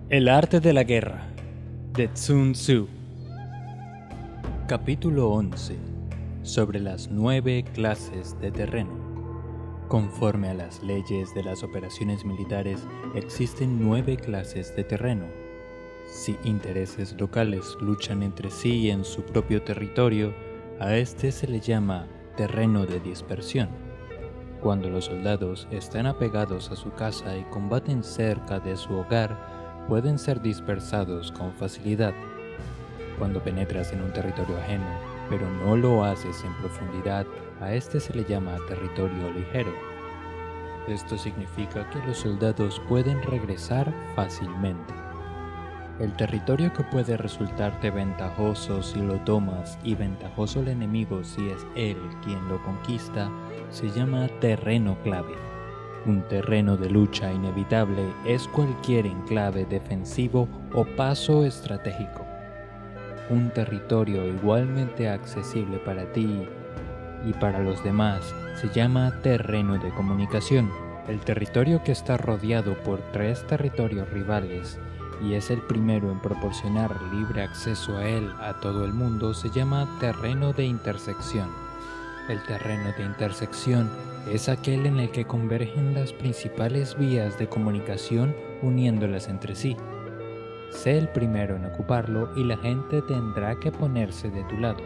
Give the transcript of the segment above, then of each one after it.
El arte de la guerra, de Sun Tzu. Capítulo 11. Sobre las 9 clases de terreno. Conforme a las leyes de las operaciones militares, existen 9 clases de terreno. Si intereses locales luchan entre sí en su propio territorio, a este se le llama terreno de dispersión. Cuando los soldados están apegados a su casa y combaten cerca de su hogar, pueden ser dispersados con facilidad. Cuando penetras en un territorio ajeno, pero no lo haces en profundidad, a este se le llama territorio ligero. Esto significa que los soldados pueden regresar fácilmente. El territorio que puede resultarte ventajoso si lo tomas y ventajoso al enemigo si es él quien lo conquista, se llama terreno clave. Un terreno de lucha inevitable es cualquier enclave defensivo o paso estratégico. Un territorio igualmente accesible para ti y para los demás se llama terreno de comunicación. El territorio que está rodeado por 3 territorios rivales y es el primero en proporcionar libre acceso a él a todo el mundo se llama terreno de intersección. El terreno de intersección es aquel en el que convergen las principales vías de comunicación uniéndolas entre sí. Sé el primero en ocuparlo y la gente tendrá que ponerse de tu lado.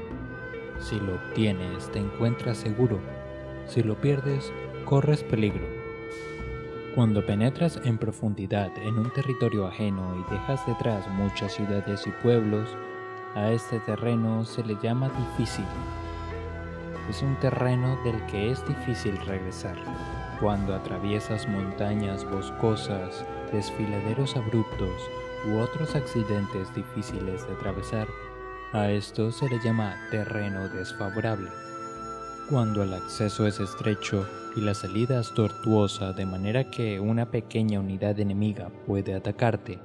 Si lo obtienes, te encuentras seguro. Si lo pierdes, corres peligro. Cuando penetras en profundidad en un territorio ajeno y dejas detrás muchas ciudades y pueblos, a este terreno se le llama difícil. Es un terreno del que es difícil regresar. Cuando atraviesas montañas boscosas, desfiladeros abruptos u otros accidentes difíciles de atravesar, a esto se le llama terreno desfavorable. Cuando el acceso es estrecho y la salida es tortuosa de manera que una pequeña unidad enemiga puede atacarte,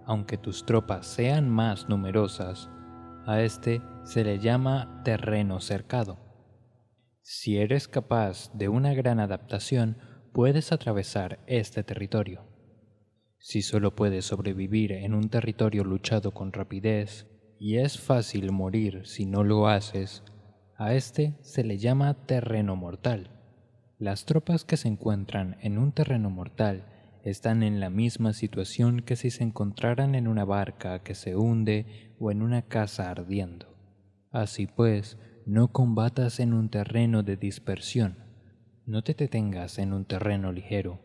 aunque tus tropas sean más numerosas, a este se le llama terreno cercado. Si eres capaz de una gran adaptación, puedes atravesar este territorio. Si solo puedes sobrevivir en un territorio luchado con rapidez, y es fácil morir si no lo haces, a este se le llama terreno mortal. Las tropas que se encuentran en un terreno mortal están en la misma situación que si se encontraran en una barca que se hunde o en una casa ardiendo. Así pues, no combatas en un terreno de dispersión, no te detengas en un terreno ligero,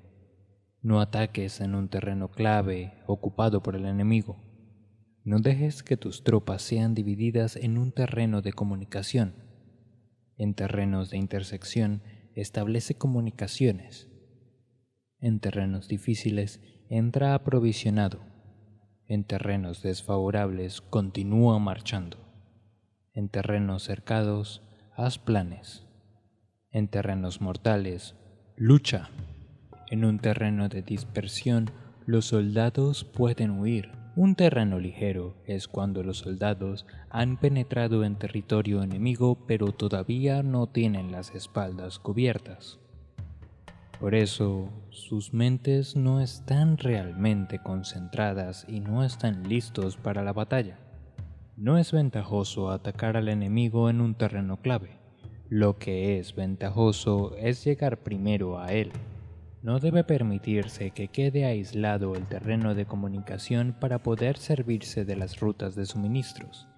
no ataques en un terreno clave ocupado por el enemigo, no dejes que tus tropas sean divididas en un terreno de comunicación. En terrenos de intersección, establece comunicaciones. En terrenos difíciles, entra aprovisionado. En terrenos desfavorables, continúa marchando. En terrenos cercados, haz planes. En terrenos mortales, lucha. En un terreno de dispersión, los soldados pueden huir. Un terreno ligero es cuando los soldados han penetrado en territorio enemigo pero todavía no tienen las espaldas cubiertas. Por eso, sus mentes no están realmente concentradas y no están listos para la batalla. No es ventajoso atacar al enemigo en un terreno clave. Lo que es ventajoso es llegar primero a él. No debe permitirse que quede aislado el terreno de comunicación para poder servirse de las rutas de suministros.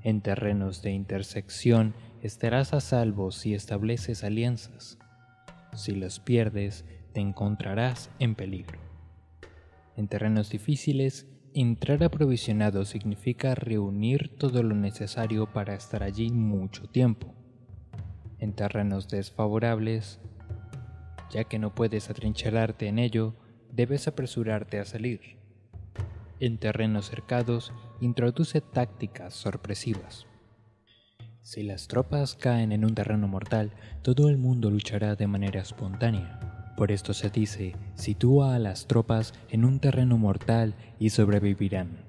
En terrenos de intersección estarás a salvo si estableces alianzas. Si los pierdes, te encontrarás en peligro. En terrenos difíciles, entrar aprovisionado significa reunir todo lo necesario para estar allí mucho tiempo. En terrenos desfavorables, ya que no puedes atrincherarte en ello, debes apresurarte a salir. En terrenos cercados, introduce tácticas sorpresivas. Si las tropas caen en un terreno mortal, todo el mundo luchará de manera espontánea. Por esto se dice, sitúa a las tropas en un terreno mortal y sobrevivirán.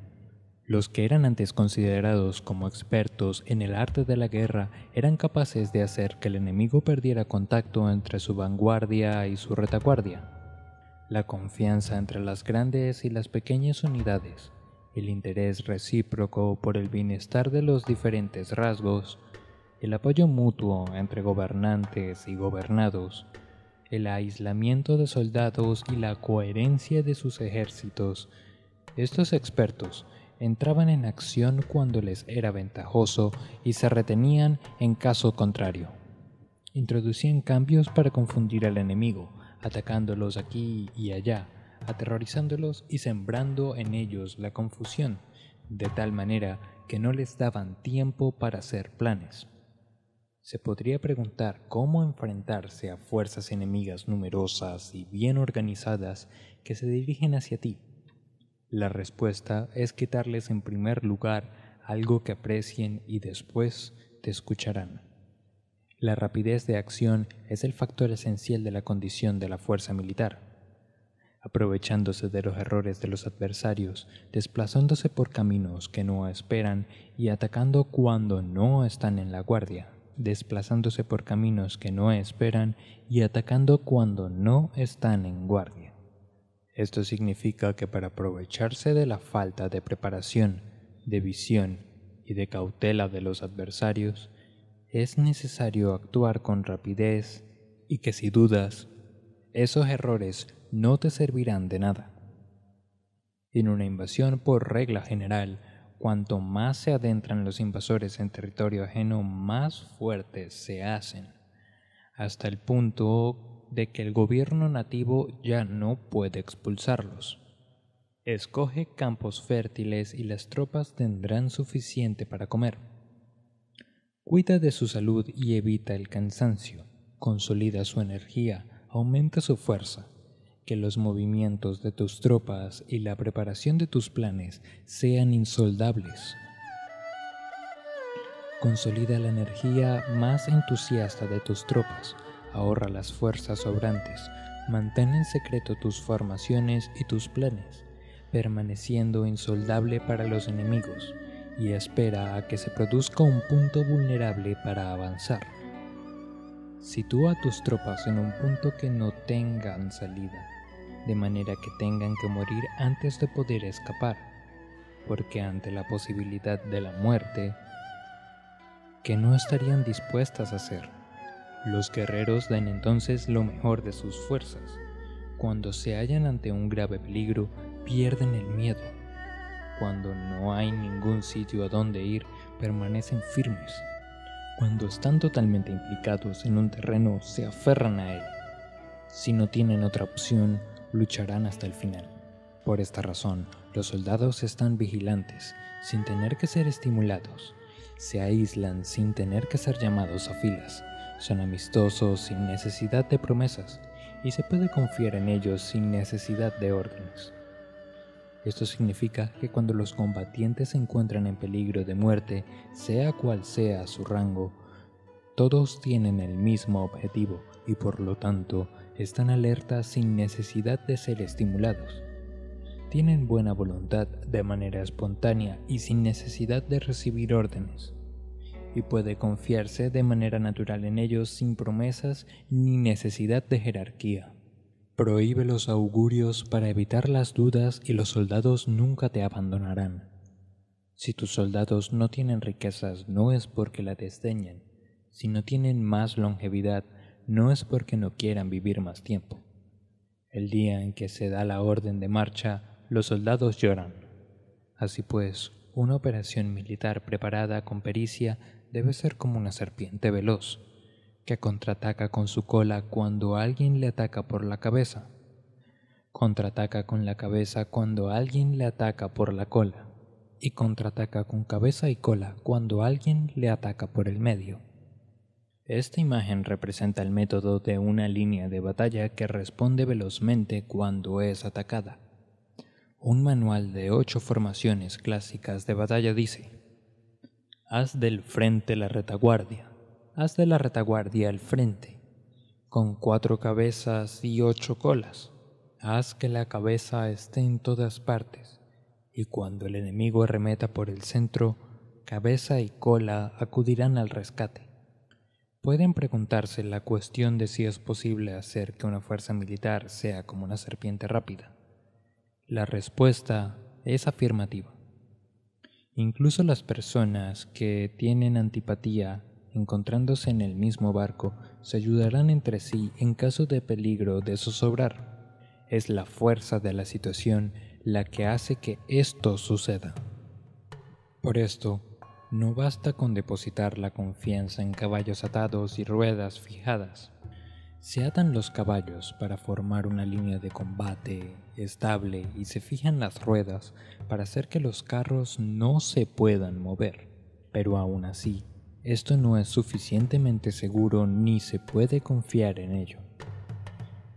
Los que eran antes considerados como expertos en el arte de la guerra eran capaces de hacer que el enemigo perdiera contacto entre su vanguardia y su retaguardia. la confianza entre las grandes y las pequeñas unidades, el interés recíproco por el bienestar de los diferentes rasgos, el apoyo mutuo entre gobernantes y gobernados, el aislamiento de soldados y la coherencia de sus ejércitos. Estos expertos entraban en acción cuando les era ventajoso y se retenían en caso contrario. Introducían cambios para confundir al enemigo, atacándolos aquí y allá, aterrorizándolos y sembrando en ellos la confusión, de tal manera que no les daban tiempo para hacer planes. Se podría preguntar cómo enfrentarse a fuerzas enemigas numerosas y bien organizadas que se dirigen hacia ti. La respuesta es quitarles en primer lugar algo que aprecien y después te escucharán. La rapidez de acción es el factor esencial de la condición de la fuerza militar. Aprovechándose de los errores de los adversarios, desplazándose por caminos que no esperan y atacando cuando no están en la guardia. Desplazándose por caminos que no esperan y atacando cuando no están en guardia. Esto significa que para aprovecharse de la falta de preparación, de visión y de cautela de los adversarios, es necesario actuar con rapidez y que si dudas, esos errores no te servirán de nada. En una invasión, por regla general, cuanto más se adentran los invasores en territorio ajeno, más fuertes se hacen, hasta el punto de que el gobierno nativo ya no puede expulsarlos. Escoge campos fértiles y las tropas tendrán suficiente para comer. Cuida de su salud y evita el cansancio. Consolida su energía, aumenta su fuerza. Que los movimientos de tus tropas y la preparación de tus planes sean insoldables. Consolida la energía más entusiasta de tus tropas. Ahorra las fuerzas sobrantes. Mantén en secreto tus formaciones y tus planes, permaneciendo insoldable para los enemigos, y espera a que se produzca un punto vulnerable para avanzar. Sitúa a tus tropas en un punto que no tengan salida, de manera que tengan que morir antes de poder escapar, porque ante la posibilidad de la muerte, que no estarían dispuestas a hacer, los guerreros dan entonces lo mejor de sus fuerzas. Cuando se hallan ante un grave peligro, pierden el miedo. Cuando no hay ningún sitio a donde ir, permanecen firmes. Cuando están totalmente implicados en un terreno, se aferran a él. Si no tienen otra opción, lucharán hasta el final. Por esta razón, los soldados están vigilantes, sin tener que ser estimulados. Se aíslan sin tener que ser llamados a filas. Son amistosos sin necesidad de promesas, y se puede confiar en ellos sin necesidad de órdenes. Esto significa que cuando los combatientes se encuentran en peligro de muerte, sea cual sea su rango, todos tienen el mismo objetivo y por lo tanto están alertas sin necesidad de ser estimulados. Tienen buena voluntad de manera espontánea y sin necesidad de recibir órdenes, y puede confiarse de manera natural en ellos sin promesas ni necesidad de jerarquía. Prohíbe los augurios para evitar las dudas y los soldados nunca te abandonarán. Si tus soldados no tienen riquezas, no es porque la desdeñen. Si no tienen más longevidad, no es porque no quieran vivir más tiempo. El día en que se da la orden de marcha, los soldados lloran. Así pues, una operación militar preparada con pericia debe ser como una serpiente veloz, que contraataca con su cola cuando alguien le ataca por la cabeza. Contraataca con la cabeza cuando alguien le ataca por la cola. Y contraataca con cabeza y cola cuando alguien le ataca por el medio. Esta imagen representa el método de una línea de batalla que responde velozmente cuando es atacada. Un manual de 8 formaciones clásicas de batalla dice: haz del frente la retaguardia. Haz de la retaguardia el frente, con 4 cabezas y 8 colas. Haz que la cabeza esté en todas partes, y cuando el enemigo arremeta por el centro, cabeza y cola acudirán al rescate. Pueden preguntarse la cuestión de si es posible hacer que una fuerza militar sea como una serpiente rápida. La respuesta es afirmativa. Incluso las personas que tienen antipatía, encontrándose en el mismo barco, se ayudarán entre sí en caso de peligro de zozobrar. Es la fuerza de la situación la que hace que esto suceda. Por esto, no basta con depositar la confianza en caballos atados y ruedas fijadas. Se atan los caballos para formar una línea de combate estable y se fijan las ruedas para hacer que los carros no se puedan mover. Pero aún así, esto no es suficientemente seguro ni se puede confiar en ello.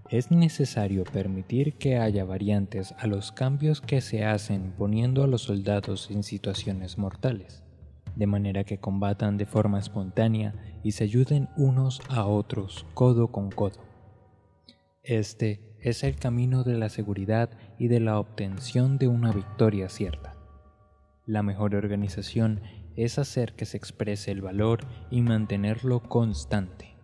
Es necesario permitir que haya variantes a los cambios que se hacen poniendo a los soldados en situaciones mortales, de manera que combatan de forma espontánea y se ayuden unos a otros codo con codo. Este es el camino de la seguridad y de la obtención de una victoria cierta. La mejor organización es hacer que se exprese el valor y mantenerlo constante.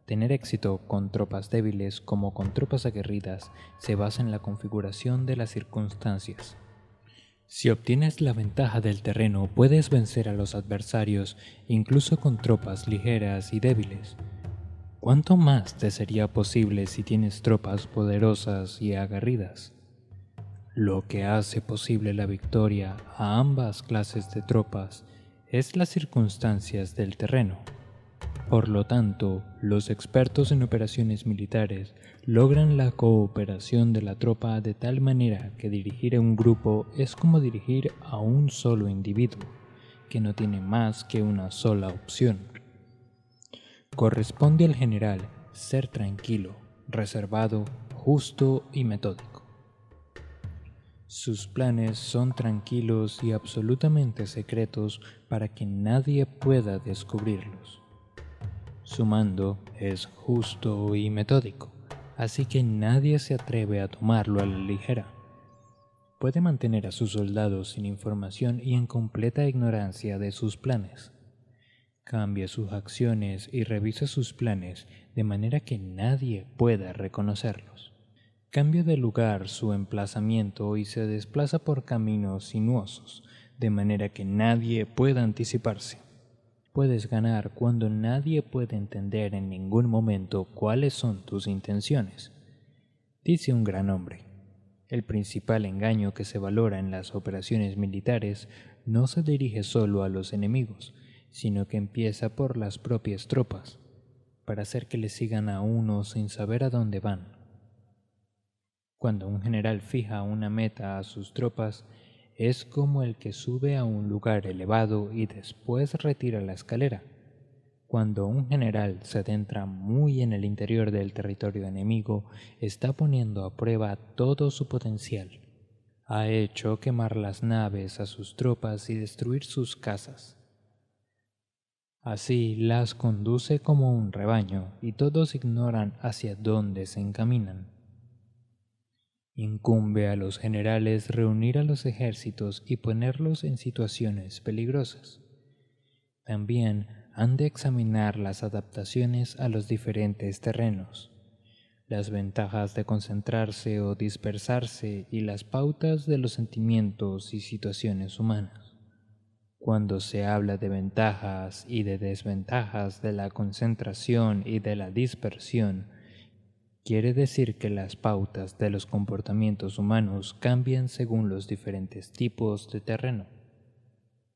Tener éxito con tropas débiles como con tropas aguerridas se basa en la configuración de las circunstancias. Si obtienes la ventaja del terreno, puedes vencer a los adversarios incluso con tropas ligeras y débiles. ¿Cuánto más te sería posible si tienes tropas poderosas y aguerridas? Lo que hace posible la victoria a ambas clases de tropas es las circunstancias del terreno. Por lo tanto, los expertos en operaciones militares logran la cooperación de la tropa de tal manera que dirigir a un grupo es como dirigir a un solo individuo, que no tiene más que una sola opción. Corresponde al general ser tranquilo, reservado, justo y metódico. Sus planes son tranquilos y absolutamente secretos para que nadie pueda descubrirlos. Su mando es justo y metódico, así que nadie se atreve a tomarlo a la ligera. Puede mantener a sus soldados sin información y en completa ignorancia de sus planes. Cambia sus acciones y revisa sus planes de manera que nadie pueda reconocerlos. Cambia de lugar su emplazamiento y se desplaza por caminos sinuosos, de manera que nadie pueda anticiparse. Puedes ganar cuando nadie puede entender en ningún momento cuáles son tus intenciones. Dice un gran hombre, el principal engaño que se valora en las operaciones militares no se dirige solo a los enemigos, sino que empieza por las propias tropas, para hacer que le sigan a uno sin saber a dónde van. Cuando un general fija una meta a sus tropas, es como el que sube a un lugar elevado y después retira la escalera. Cuando un general se adentra muy en el interior del territorio enemigo, está poniendo a prueba todo su potencial. Ha hecho quemar las naves a sus tropas y destruir sus casas. Así las conduce como un rebaño y todos ignoran hacia dónde se encaminan. Incumbe a los generales reunir a los ejércitos y ponerlos en situaciones peligrosas. También han de examinar las adaptaciones a los diferentes terrenos, las ventajas de concentrarse o dispersarse y las pautas de los sentimientos y situaciones humanas. Cuando se habla de ventajas y de desventajas de la concentración y de la dispersión, quiere decir que las pautas de los comportamientos humanos cambian según los diferentes tipos de terreno.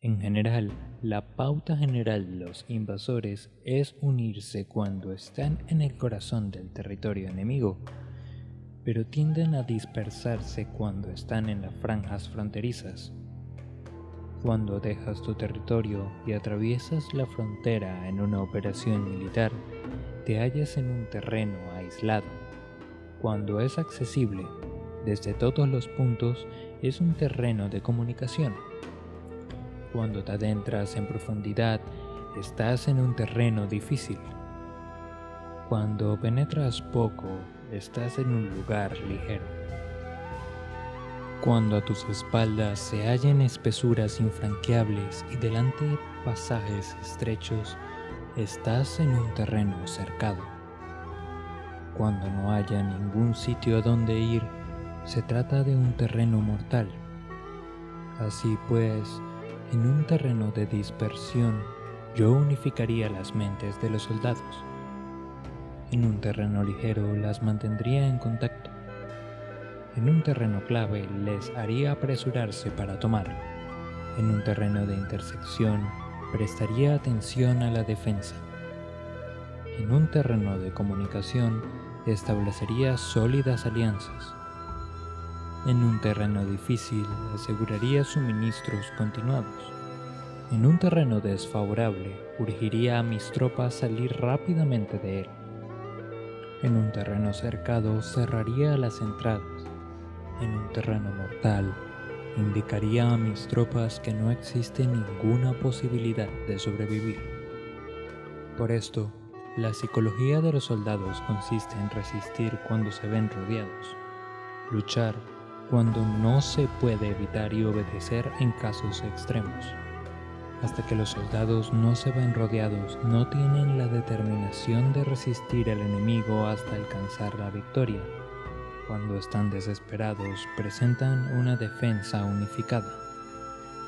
En general, la pauta general de los invasores es unirse cuando están en el corazón del territorio enemigo, pero tienden a dispersarse cuando están en las franjas fronterizas. Cuando dejas tu territorio y atraviesas la frontera en una operación militar, te hallas en un terreno aislado. Cuando es accesible, desde todos los puntos, es un terreno de comunicación. Cuando te adentras en profundidad, estás en un terreno difícil. Cuando penetras poco, estás en un lugar ligero. Cuando a tus espaldas se hallan espesuras infranqueables y delante pasajes estrechos, Estás en un terreno cercado. Cuando no haya ningún sitio a donde ir, se trata de un terreno mortal. Así pues, en un terreno de dispersión, yo unificaría las mentes de los soldados. En un terreno ligero las mantendría en contacto. En un terreno clave les haría apresurarse para tomarlo. En un terreno de intersección prestaría atención a la defensa. En un terreno de comunicación establecería sólidas alianzas. En un terreno difícil aseguraría suministros continuados. En un terreno desfavorable urgiría a mis tropas salir rápidamente de él. En un terreno cercado cerraría las entradas. En un terreno mortal indicaría a mis tropas que no existe ninguna posibilidad de sobrevivir. Por esto, la psicología de los soldados consiste en resistir cuando se ven rodeados, luchar cuando no se puede evitar y obedecer en casos extremos. Hasta que los soldados no se ven rodeados, no tienen la determinación de resistir al enemigo hasta alcanzar la victoria. Cuando están desesperados, presentan una defensa unificada.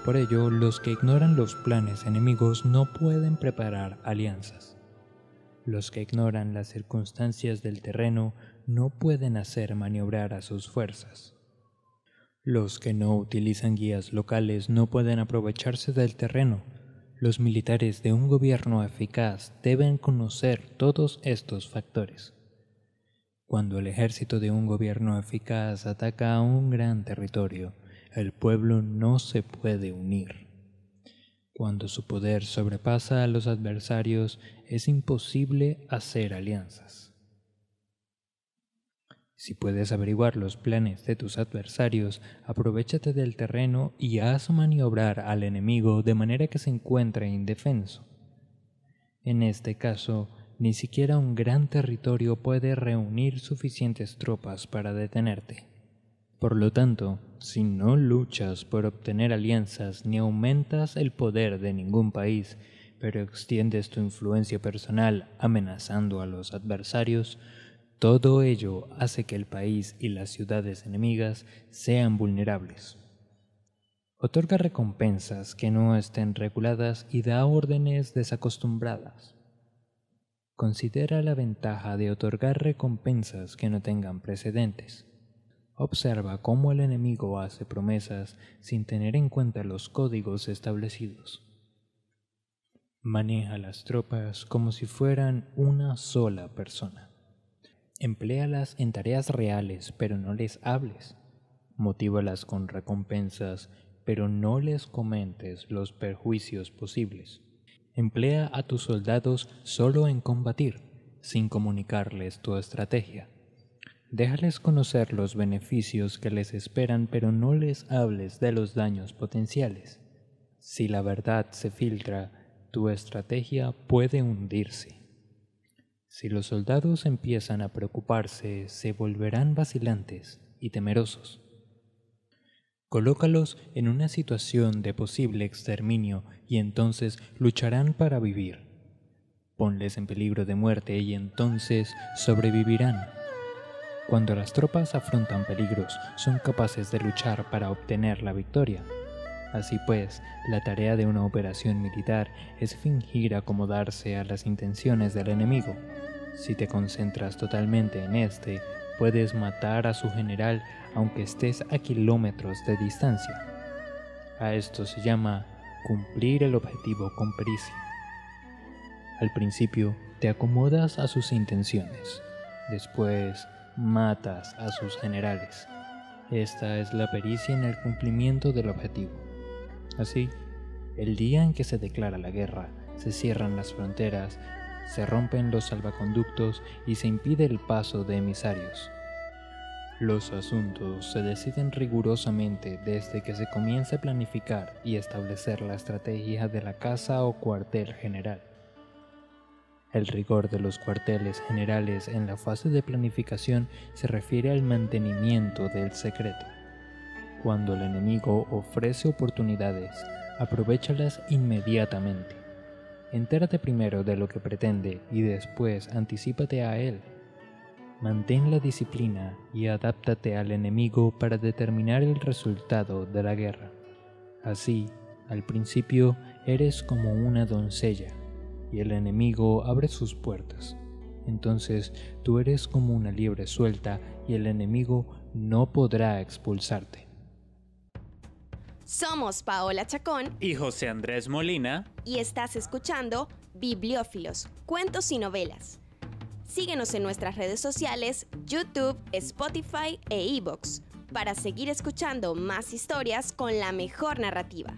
Por ello, los que ignoran los planes enemigos no pueden preparar alianzas. Los que ignoran las circunstancias del terreno no pueden hacer maniobrar a sus fuerzas. Los que no utilizan guías locales no pueden aprovecharse del terreno. Los militares de un gobierno eficaz deben conocer todos estos factores. Cuando el ejército de un gobierno eficaz ataca a un gran territorio, el pueblo no se puede unir. Cuando su poder sobrepasa a los adversarios, es imposible hacer alianzas. Si puedes averiguar los planes de tus adversarios, aprovéchate del terreno y haz maniobrar al enemigo de manera que se encuentre indefenso. En este caso, ni siquiera un gran territorio puede reunir suficientes tropas para detenerte. Por lo tanto, si no luchas por obtener alianzas ni aumentas el poder de ningún país, pero extiendes tu influencia personal amenazando a los adversarios, todo ello hace que el país y las ciudades enemigas sean vulnerables. Otorga recompensas que no estén reguladas y da órdenes desacostumbradas. Considera la ventaja de otorgar recompensas que no tengan precedentes. Observa cómo el enemigo hace promesas sin tener en cuenta los códigos establecidos. Maneja las tropas como si fueran una sola persona. Empléalas en tareas reales, pero no les hables. Motívalas con recompensas, pero no les comentes los perjuicios posibles. Emplea a tus soldados solo en combatir, sin comunicarles tu estrategia. Déjales conocer los beneficios que les esperan, pero no les hables de los daños potenciales. Si la verdad se filtra, tu estrategia puede hundirse. Si los soldados empiezan a preocuparse, se volverán vacilantes y temerosos. Colócalos en una situación de posible exterminio y entonces lucharán para vivir. Ponles en peligro de muerte y entonces sobrevivirán. Cuando las tropas afrontan peligros, son capaces de luchar para obtener la victoria. Así pues, la tarea de una operación militar es fingir acomodarse a las intenciones del enemigo. Si te concentras totalmente en este, puedes matar a su general aunque estés a kilómetros de distancia. A esto se llama cumplir el objetivo con pericia. Al principio, te acomodas a sus intenciones. Después, matas a sus generales. Esta es la pericia en el cumplimiento del objetivo. Así, el día en que se declara la guerra, se cierran las fronteras, se rompen los salvaconductos y se impide el paso de emisarios. Los asuntos se deciden rigurosamente desde que se comienza a planificar y establecer la estrategia de la casa o cuartel general. El rigor de los cuarteles generales en la fase de planificación se refiere al mantenimiento del secreto. Cuando el enemigo ofrece oportunidades, aprovéchalas inmediatamente. Entérate primero de lo que pretende y después anticípate a él. Mantén la disciplina y adáptate al enemigo para determinar el resultado de la guerra. Así, al principio eres como una doncella y el enemigo abre sus puertas. Entonces tú eres como una liebre suelta y el enemigo no podrá expulsarte. Somos Paola Chacón y José Andrés Molina y estás escuchando Bibliófilos, Cuentos y Novelas. Síguenos en nuestras redes sociales, YouTube, Spotify e iVoox para seguir escuchando más historias con la mejor narrativa.